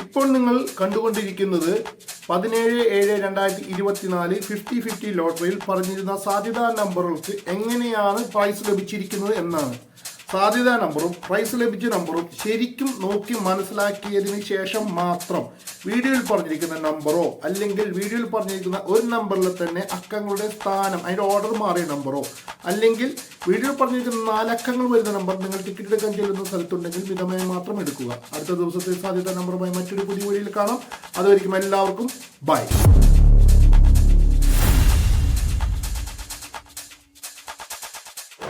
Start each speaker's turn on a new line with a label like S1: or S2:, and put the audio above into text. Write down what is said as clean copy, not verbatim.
S1: ഇപ്പോൾ നിങ്ങൾ കണ്ടുകൊണ്ടിരിക്കുന്നത് 17/7/2024 50-50 ലോട്ടറിയിൽ പറഞ്ഞിരുന്ന സാധ്യതാ നമ്പറുകൾക്ക് എങ്ങനെയാണ് പ്രൈസ് ലഭിച്ചിരിക്കുന്നത് എന്നാണ്. സാധ്യതാ നമ്പറും പ്രൈസ് ലഭിച്ച നമ്പറും ശരിക്കും നോക്കി മനസ്സിലാക്കിയതിന് ശേഷം മാത്രം വീഡിയോയിൽ പറഞ്ഞിരിക്കുന്ന നമ്പറോ അല്ലെങ്കിൽ വീഡിയോയിൽ പറഞ്ഞിരിക്കുന്ന ഒരു നമ്പറിൽ തന്നെ അക്കങ്ങളുടെ സ്ഥാനം അതിൻ്റെ ഓർഡർ മാറിയ നമ്പറോ അല്ലെങ്കിൽ വീഡിയോയിൽ പറഞ്ഞിരിക്കുന്ന 4 അക്കങ്ങൾ വരുന്ന നമ്പർ നിങ്ങൾ ടിക്കറ്റ് എടുക്കാൻ ചെല്ലുന്ന സ്ഥലത്തുണ്ടെങ്കിൽ മിതമായി മാത്രം എടുക്കുക. അടുത്ത ദിവസത്തെ സാധ്യതാ നമ്പറുമായി മറ്റൊരു പുതിയ വീഡിയോയിൽ കാണാം. അതുവരെയും എല്ലാവർക്കും ബൈ.